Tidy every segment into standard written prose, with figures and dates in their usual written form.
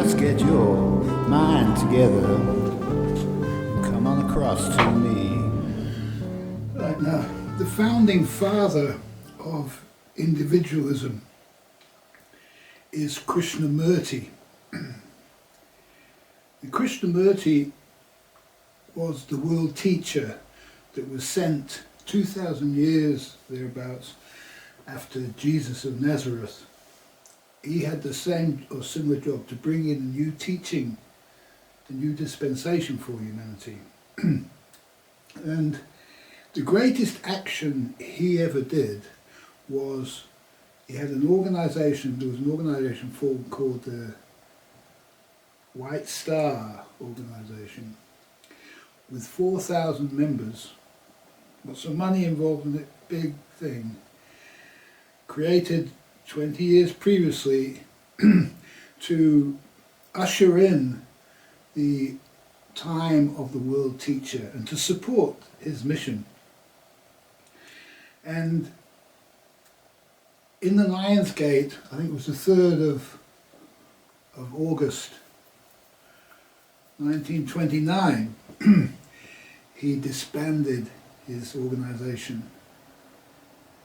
just get your mind together and come on across to me. Right now, the founding father of individualism is Krishnamurti. Krishnamurti was the world teacher that was sent 2,000 years thereabouts after Jesus of Nazareth. He had the same or similar job to bring in a new teaching, a new dispensation for humanity. And the greatest action he ever did was, he had an organisation, there was an organisation formed called the White Star Organisation, with 4,000 members, lots of money involved in it, big thing, created 20 years previously to usher in the time of the world teacher and to support his mission. And in the Lion's Gate, I think it was the 3rd of August 1929, he disbanded his organisation.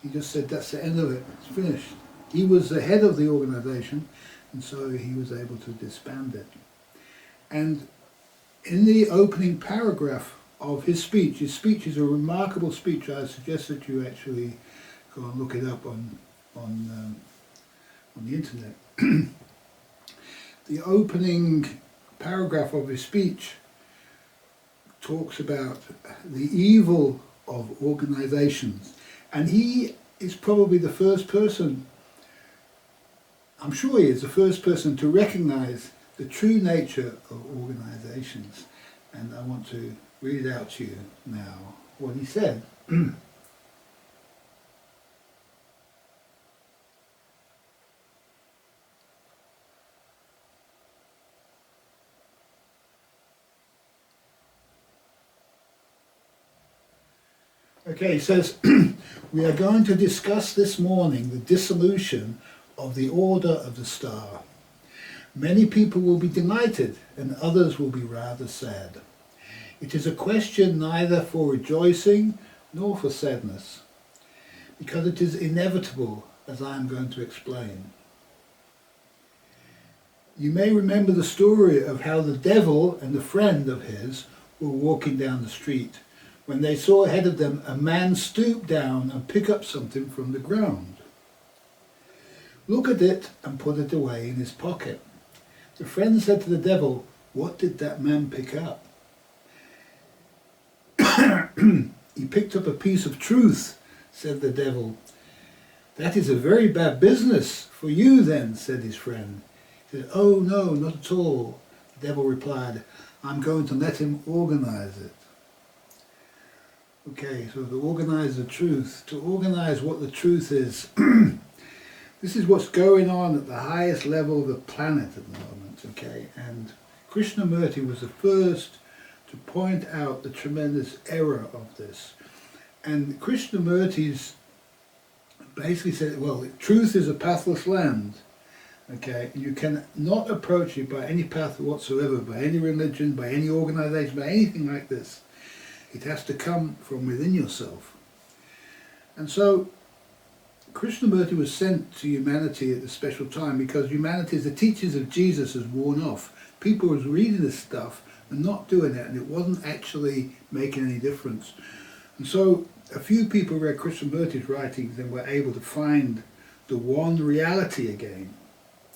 He just said, that's the end of it, it's finished. He was the head of the organisation, and so he was able to disband it. And in the opening paragraph of his speech is a remarkable speech. I suggest that you actually go and look it up on the internet. The opening paragraph of his speech talks about the evil of organisations, and he is probably the first person, I'm sure he is the first person to recognise the true nature of organisations. And I want to read out to you now what he said. Okay, he says, we are going to discuss this morning the dissolution of the Order of the Star. Many people will be delighted and others will be rather sad. It is a question neither for rejoicing nor for sadness, because it is inevitable, as I am going to explain. You may remember the story of how the devil and a friend of his were walking down the street when they saw ahead of them a man stoop down and pick up something from the ground. Look at it and put it away in his pocket. The friend said to the devil, what did that man pick up? He picked up a piece of truth, said the devil. That is a very bad business for you then, said his friend. He said, oh no, not at all. The devil replied, I'm going to let him organise it. Okay, so to organise the truth, to organise what the truth is. This is what's going on at the highest level of the planet at the moment, okay? And Krishnamurti was the first to point out the tremendous error of this. And Krishnamurti's basically said, well, truth is a pathless land, okay? You cannot approach it by any path whatsoever, by any religion, by any organisation, by anything like this. It has to come from within yourself. And so Krishnamurti was sent to humanity at a special time because humanity, the teachings of Jesus, has worn off. People was reading this stuff and not doing it, and it wasn't actually making any difference. And so a few people read Krishnamurti's writings and were able to find the one reality again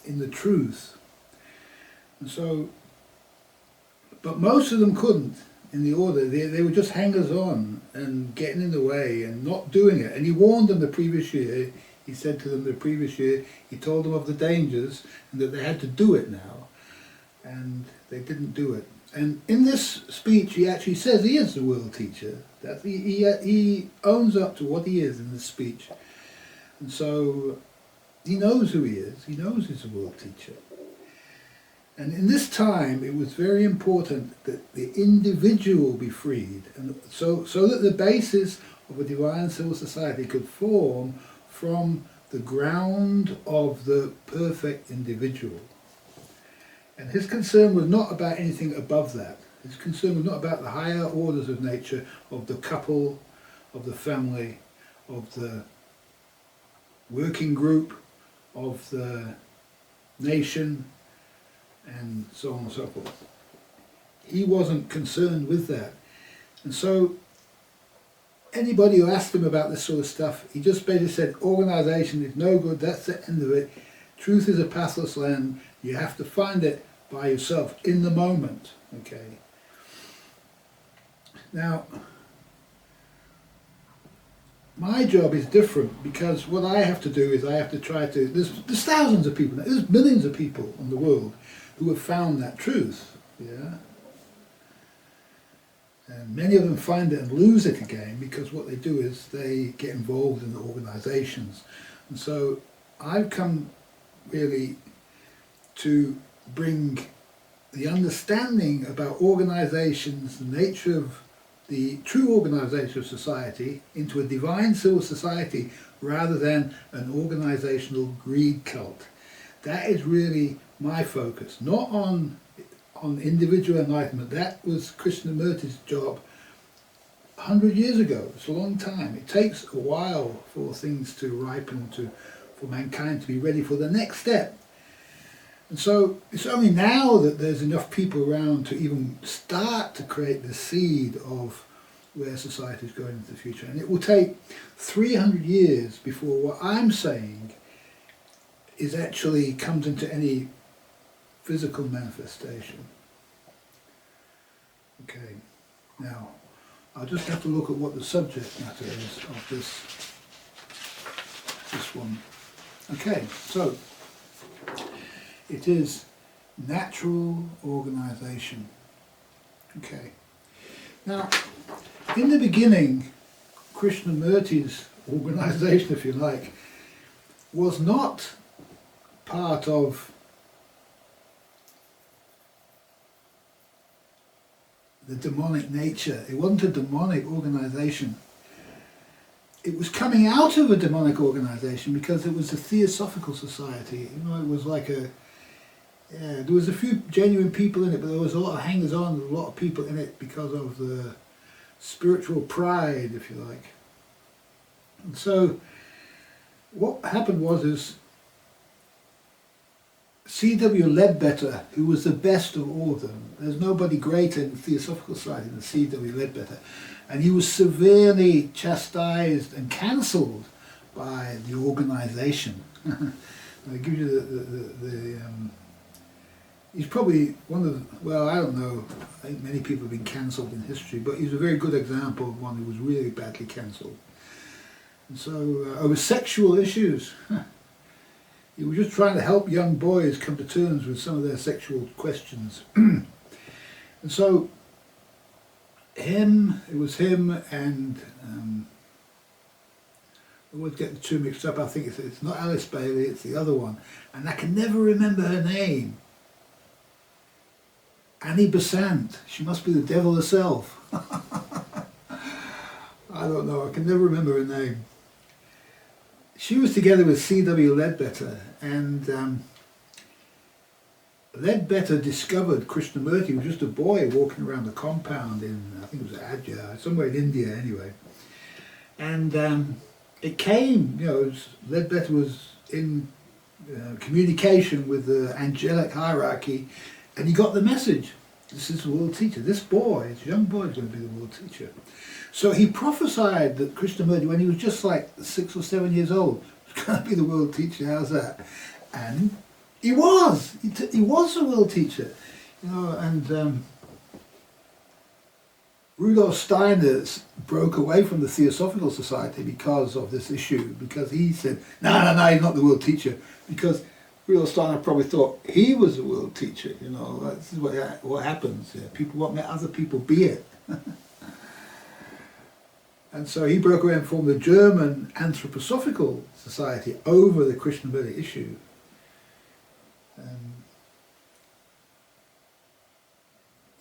in the truth. And so, but most of them couldn't. In the order, they were just hangers-on and getting in the way and not doing it. And he warned them the previous year, he said to them the previous year, he told them of the dangers and that they had to do it now. And they didn't do it. And in this speech he actually says he is the world teacher. That he owns up to what he is in this speech. And so he knows who he is, he knows he's a world teacher. And in this time, it was very important that the individual be freed, and so that the basis of a divine civil society could form from the ground of the perfect individual. And his concern was not about anything above that. His concern was not about the higher orders of nature, of the couple, of the family, of the working group, of the nation, and so on and so forth. He wasn't concerned with that. And so anybody who asked him about this sort of stuff, he just basically said, organisation is no good, that's the end of it. Truth is a pathless land, you have to find it by yourself, in the moment, okay? Now, my job is different, because what I have to do is I have to try to, there's thousands of people, there's millions of people in the world who have found that truth, yeah? And many of them find it and lose it again, because what they do is they get involved in the organisations. And so I've come really to bring the understanding about organisations, the nature of the true organisation of society, into a divine civil society rather than an organisational greed cult. That is really my focus, not on individual enlightenment. That was Krishnamurti's job 100 years ago. It's a long time. It takes a while for things to ripen, for mankind to be ready for the next step. And so it's only now that there's enough people around to even start to create the seed of where society is going into the future. And it will take 300 years before what I'm saying is actually comes into any physical manifestation. Okay, now I'll just have to look at what the subject matter is of this one. Okay, so it is natural organisation. Okay, now in the beginning, Krishnamurti's organisation, if you like, was not part of the demonic nature. It wasn't a demonic organisation. It was coming out of a demonic organisation because it was a theosophical society. You know, it was like there was a few genuine people in it, but there was a lot of hangers-on, a lot of people in it because of the spiritual pride, if you like. And so what happened was C.W. Ledbetter, who was the best of all of them, there's nobody greater in the theosophical side than C.W. Ledbetter, and he was severely chastised and cancelled by the organisation. I give you he's probably one of, well, I don't know, I think many people have been cancelled in history, but he's a very good example of one who was really badly cancelled. And so, over sexual issues, he was just trying to help young boys come to terms with some of their sexual questions. And so, it was him and, I always get the two mixed up. I think it's not Alice Bailey, it's the other one. And I can never remember her name. Annie Besant. She must be the devil herself. I don't know, I can never remember her name. She was together with C.W. Ledbetter, and Ledbetter discovered Krishnamurti. He was just a boy walking around the compound in, I think it was Adya, somewhere in India anyway. And it came, you know, Ledbetter was in communication with the angelic hierarchy, and he got the message. This is the world teacher. This boy, this young boy, is going to be the world teacher. So he prophesied that Krishnamurti, when he was just like 6 or 7 years old, was going to be the world teacher. How's that? And he was. He was the world teacher. You know, and Rudolf Steiner broke away from the Theosophical Society because of this issue, because he said, no, he's not the world teacher, because Rudolf Steiner probably thought he was the world teacher. You know, this is what happens. Yeah. People won't let other people be it. And so he broke away and formed the German Anthroposophical Society over the Krishnamurti issue.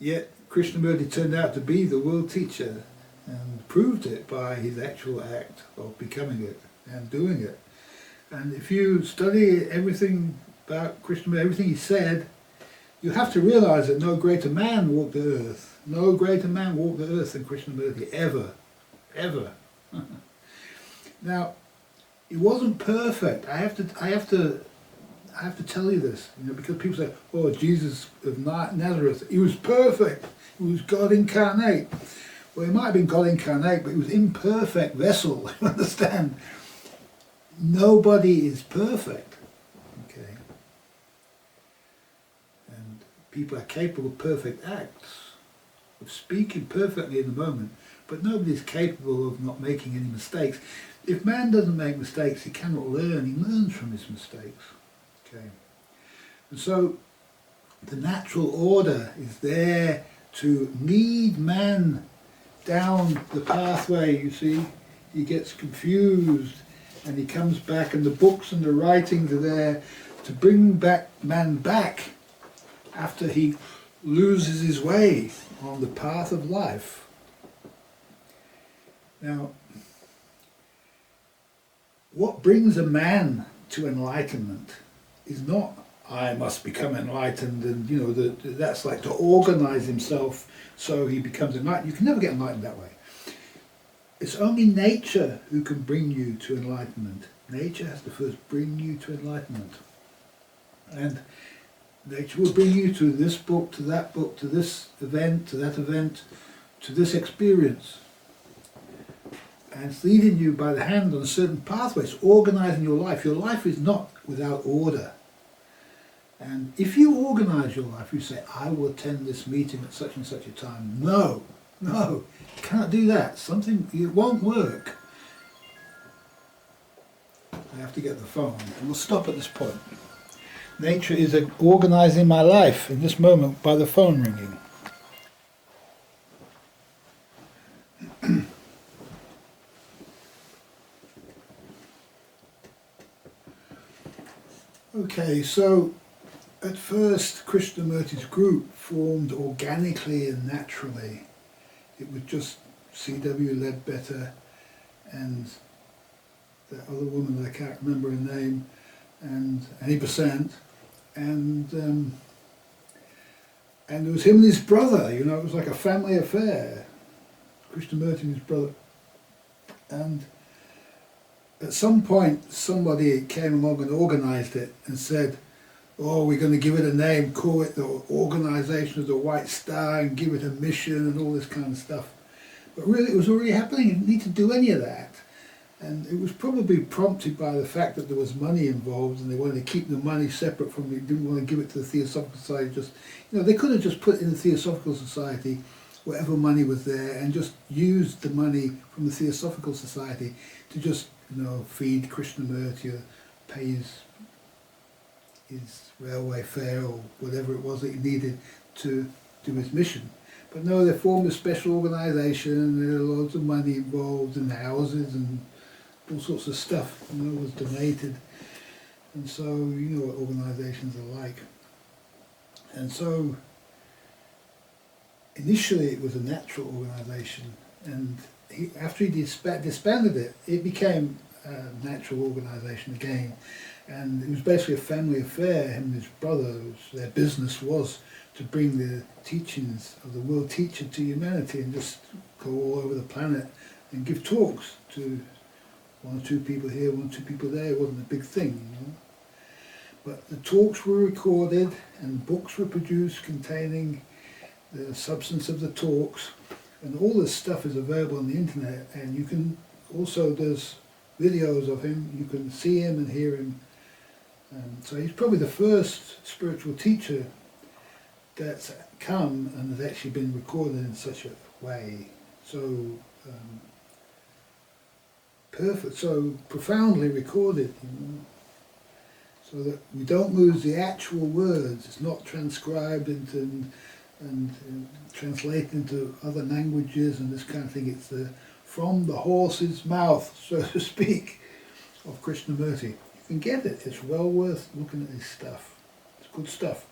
Yet Krishnamurti turned out to be the world teacher and proved it by his actual act of becoming it and doing it. And if you study everything about Krishnamurti, everything he said, you have to realize that no greater man walked the earth. No greater man walked the earth than Krishnamurti, ever. Ever. Now, it wasn't perfect. I have to tell you this, because people say, "Oh, Jesus of Nazareth, he was perfect. He was God incarnate." Well, he might have been God incarnate, but he was imperfect vessel. You understand? Nobody is perfect. Okay. And people are capable of perfect acts, of speaking perfectly in the moment, but nobody is capable of not making any mistakes. If man doesn't make mistakes, he cannot learn. He learns from his mistakes. Okay. And so the natural order is there to lead man down the pathway, you see. He gets confused and he comes back, and the books and the writings are there to bring man back after he loses his way on the path of life. Now, what brings a man to enlightenment is not, "I must become enlightened," and that's like to organize himself so he becomes enlightened. You can never get enlightened that way. It's only nature who can bring you to enlightenment. Nature has to first bring you to enlightenment. And nature will bring you to this book, to that book, to this event, to that event, to this experience. And it's leading you by the hand on a certain pathway. It's organising your life. Your life is not without order. And if you organise your life, you say, "I will attend this meeting at such and such a time." No, you cannot do that. It won't work. I have to get the phone, and we'll stop at this point. Nature is organising my life in this moment by the phone ringing. Okay, so at first Krishnamurti's group formed organically and naturally. It was just C.W. Ledbetter and that other woman that I can't remember her name, and Annie Besant, and there was him and his brother. It was like a family affair. Krishnamurti and his brother. And at some point, somebody came along and organised it and said, "Oh, we're going to give it a name, call it the Organisation of the White Star, and give it a mission," and all this kind of stuff. But really, it was already happening. You didn't need to do any of that. And it was probably prompted by the fact that there was money involved, and they wanted to keep the money separate from it. Didn't want to give it to the Theosophical Society. They could have just put in the Theosophical Society whatever money was there, and just used the money from the Theosophical Society to just feed Krishnamurti or pay his railway fare or whatever it was that he needed to do his mission. But no, they formed a special organisation, and there were loads of money involved, and houses and all sorts of stuff was donated. And so you know what organisations are like. And so initially it was a natural organisation, and after he disbanded it, it became a natural organisation again. And it was basically a family affair. Him and his brother, their business was to bring the teachings of the world teacher to humanity, and just go all over the planet and give talks to one or two people here, one or two people there. It wasn't a big thing, But the talks were recorded, and books were produced containing the substance of the talks, and all this stuff is available on the internet. And you can also, there's videos of him, you can see him and hear him. So he's probably the first spiritual teacher that's come and has actually been recorded in such a way, so perfect, so profoundly recorded, so that we don't lose the actual words. It's not transcribed into and translated into other languages and this kind of thing. It's from the horse's mouth, so to speak, of Krishnamurti. You can get it. It's well worth looking at this stuff. It's good stuff.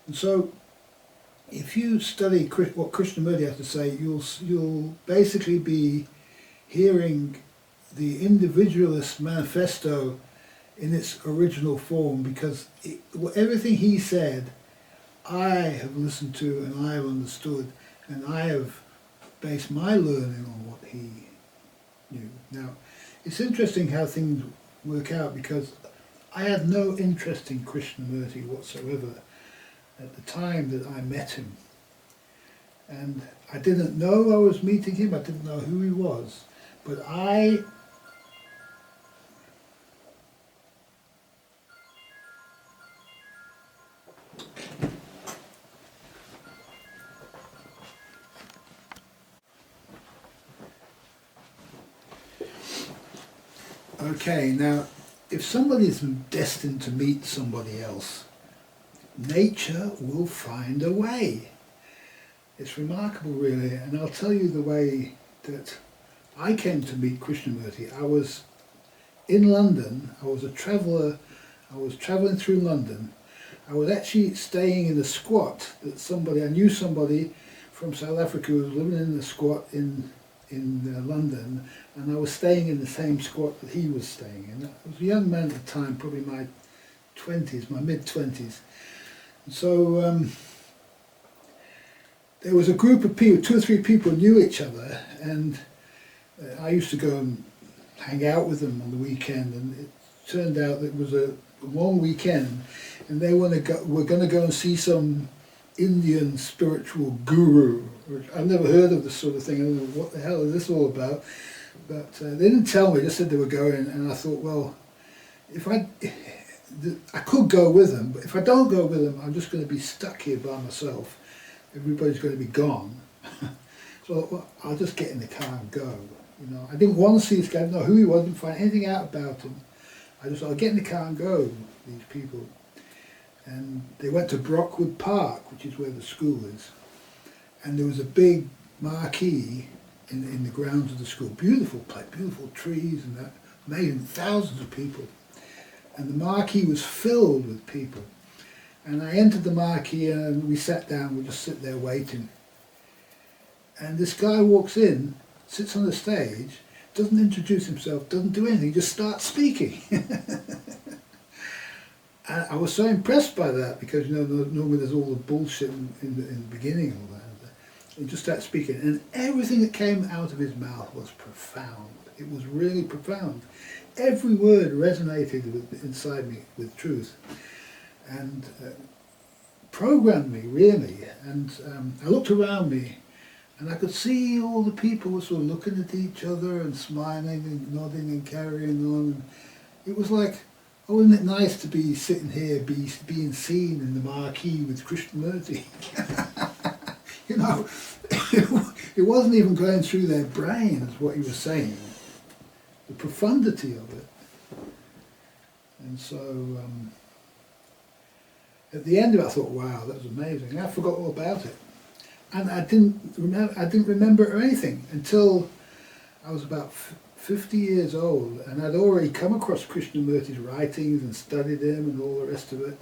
And so, if you study what Krishnamurti has to say, you'll basically be hearing the Individualist Manifesto in its original form, because everything he said I have listened to and I have understood, and I have based my learning on what he knew. Now, it's interesting how things work out, because I had no interest in Krishnamurti whatsoever at the time that I met him. And I didn't know I was meeting him, I didn't know who he was, but okay, now, if somebody is destined to meet somebody else, nature will find a way. It's remarkable, really, and I'll tell you the way that I came to meet Krishnamurti. I was in London, I was a traveller, I was travelling through London. I was actually staying in a squat that I knew somebody from South Africa who was living in a squat in London, and I was staying in the same squat that he was staying in. I was a young man at the time, probably my mid-20s. And so there was a group of people, 2 or 3 people knew each other, and I used to go and hang out with them on the weekend, and it turned out that it was a long weekend, and they were going to go and see some Indian spiritual guru. I've never heard of this sort of thing. I don't know what the hell is this all about, but they didn't tell me, just said they were going, and I thought, well, if I could go with them, but if I don't go with them, I'm just going to be stuck here by myself. Everybody's going to be gone. So well, I'll just get in the car and go. You know, I didn't want to see this guy, I didn't know who he was, didn't find anything out about him. I just thought, I'll get in the car and go, these people. And they went to Brockwood Park, which is where the school is. And there was a big marquee in the grounds of the school. Beautiful place, beautiful trees and that, amazing, thousands of people. And the marquee was filled with people. And I entered the marquee and we sat down, we just sit there waiting. And this guy walks in, sits on the stage, doesn't introduce himself, doesn't do anything, just starts speaking. And I was so impressed by that, because you know normally there's all the bullshit in the beginning and all that. He just started speaking, and everything that came out of his mouth was profound. It was really profound. Every word resonated inside me with truth, and programmed me really. And I looked around me, and I could see all the people were sort of looking at each other and smiling and nodding and carrying on. And it was like, oh, isn't it nice to be sitting here, being seen in the marquee with Krishnamurti? You know, it wasn't even going through their brains what he was saying, the profundity of it. And so at the end of it, I thought, wow, that was amazing. And I forgot all about it. And I didn't remember anything until I was about 50 years old, and I'd already come across Krishnamurti's writings and studied him and all the rest of it.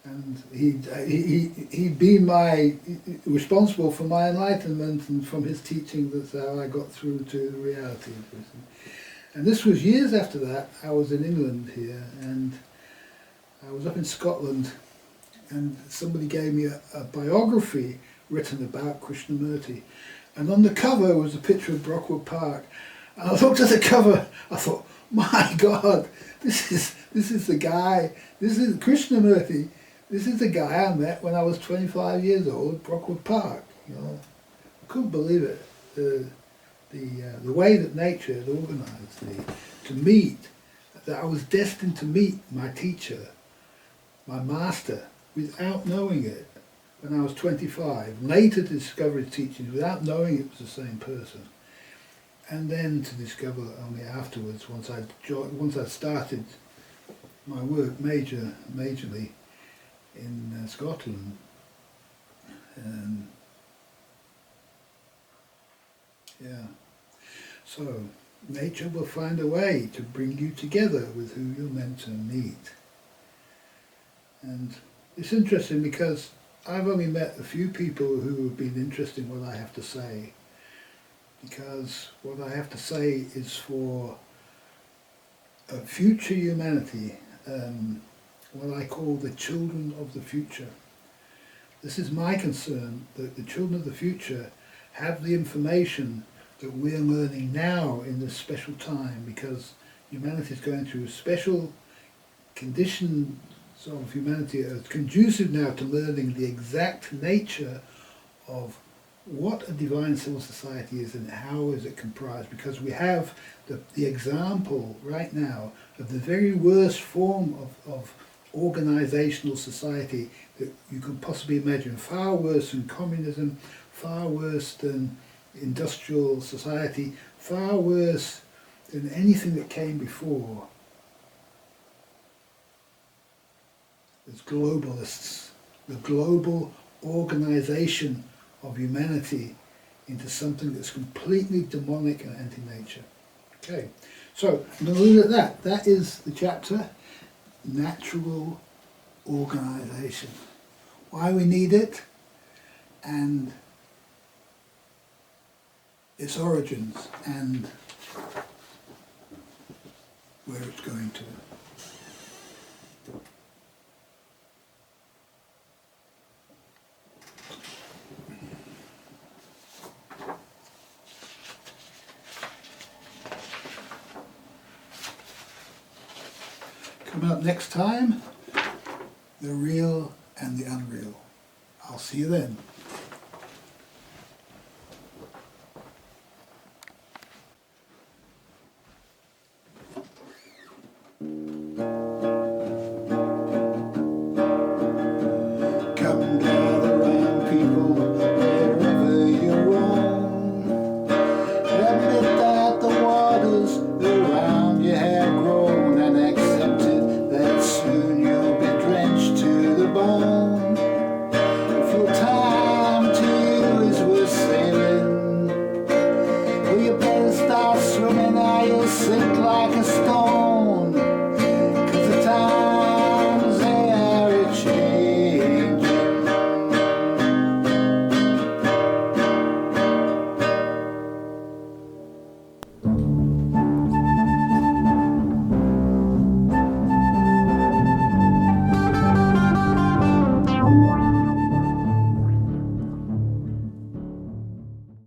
And he'd been responsible for my enlightenment, and from his teaching that's how I got through to the reality of this. And this was years after that. I was in England here, and I was up in Scotland, and somebody gave me a biography written about Krishnamurti. And on the cover was a picture of Brockwood Park. And I looked at the cover, I thought, my God, this is the guy, this is Krishnamurti, this is the guy I met when I was 25 years old at Brockwood Park. You know, I couldn't believe it. The way that nature had organised me to meet, that I was destined to meet my teacher, my master, without knowing it when I was 25. Later to discover his teachings without knowing it was the same person. And then to discover only afterwards, once I started my work majorly in Scotland. Yeah. So nature will find a way to bring you together with who you're meant to meet. And it's interesting because I've only met a few people who have been interested in what I have to say, because what I have to say is for a future humanity, what I call the children of the future. This is my concern, that the children of the future have the information that we're learning now in this special time, because humanity is going through special conditions of humanity are conducive now to learning the exact nature of what a divine civil society is and how is it comprised, because we have the example right now of the very worst form of organisational society that you could possibly imagine, far worse than communism, far worse than industrial society, far worse than anything that came before. There's globalists, the global organisation of humanity into something that's completely demonic and anti-nature. Okay, so I'm going to leave it at that. That is the chapter, Natural Organisation. Why we need it, and its origins, and where it's going to. Coming up next time, the real and the unreal. I'll see you then.